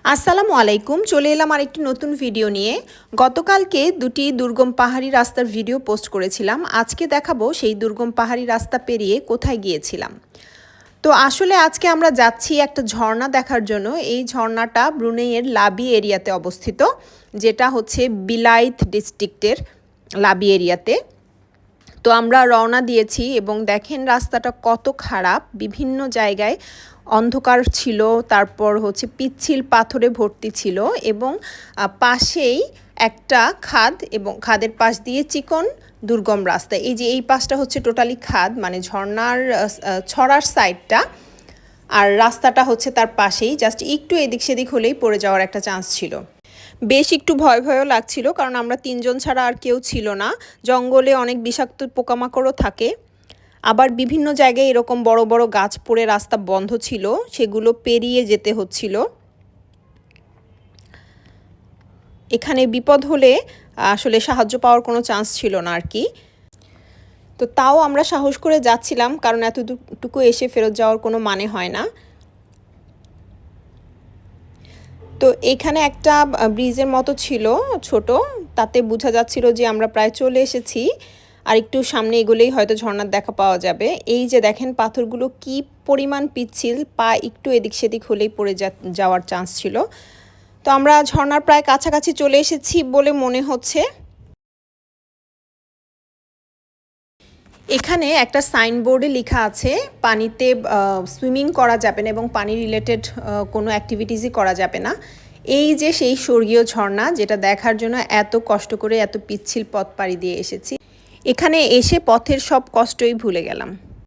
আসসালামু আলাইকুম, চলে এলাম আরেকটি নতুন ভিডিও নিয়ে। গতকালকে দুটি দুর্গম পাহাড়ি রাস্তার ভিডিও পোস্ট করেছিলাম। আজকে দেখাবো সেই দুর্গম পাহাড়ি রাস্তা পেরিয়ে কোথায় গিয়েছিলাম। তো আসলে আজকে আমরা যাচ্ছি একটা ঝর্ণা দেখার জন্য। এই ঝর্ণাটা ব্রুনেইয়ের লাবি এরিয়াতে অবস্থিত, যেটা হচ্ছে বিলাইত ডিস্ট্রিক্টের লাবি এরিয়াতে। তো আমরা রওনা দিয়েছি এবং দেখেন রাস্তাটা কত খারাপ, বিভিন্ন জায়গায় অন্ধকার ছিল, তারপর হচ্ছে পিচ্ছিল পাথরে ভর্তি ছিল এবং পাশেই একটা খাদ এবং খাদের পাশ দিয়ে চিকন দুর্গম রাস্তা। এই যে এই পাশটা হচ্ছে টোটালি খাদ, মানে ঝর্ণার ছড়ার সাইডটা, আর রাস্তাটা হচ্ছে তার পাশেই, জাস্ট একটু এদিক সেদিক হলেই পড়ে যাওয়ার একটা চান্স ছিল। বেশ একটু ভয়ও লাগছিল, কারণ আমরা তিনজন ছাড়া আর কেউ ছিল না। জঙ্গলে অনেক বিষাক্ত পোকামাকড়ও থাকে, আবার বিভিন্ন জায়গায় এরকম বড় বড় গাছ পড়ে রাস্তা বন্ধ ছিল, সেগুলো পেরিয়ে যেতে হচ্ছিল। এখানে বিপদ হলে আসলে সাহায্য পাওয়ার কোনো চান্স ছিল না আর কি। তো তাও আমরা সাহস করে যাচ্ছিলাম, কারণ এতটুকু এসে ফেরত যাওয়ার কোনো মানে হয় না। তো এখানে একটা ব্রিজের মতো ছিল ছোট, তাতে বোঝা যাচ্ছিল যে আমরা প্রায় চলে এসেছি, আর একটু সামনে এগোলেই হয়তো ঝর্ণার দেখা পাওয়া যাবে। এই যে দেখেন পাথরগুলো কি পরিমাণ পিচ্ছিল, পা একটু এদিক সেদিক হলেই পড়ে যাওয়ার চান্স ছিল। তো আমরা ঝর্ণার প্রায় কাছাকাছি চলে এসেছি বলে মনে হচ্ছে। এখানে একটা সাইনবোর্ডে লেখা আছে পানিতে সুইমিং করা যাবে না এবং পানি রিলেটেড কোনো অ্যাক্টিভিটিসই করা যাবে না। এই যে সেই স্বর্গীয় ঝর্ণা, যেটা দেখার জন্য এত কষ্ট করে এত পিচ্ছিল পথ পাড়ি দিয়ে এসেছি, এখানে এসে পথের সব কষ্টই ভুলে গেলাম।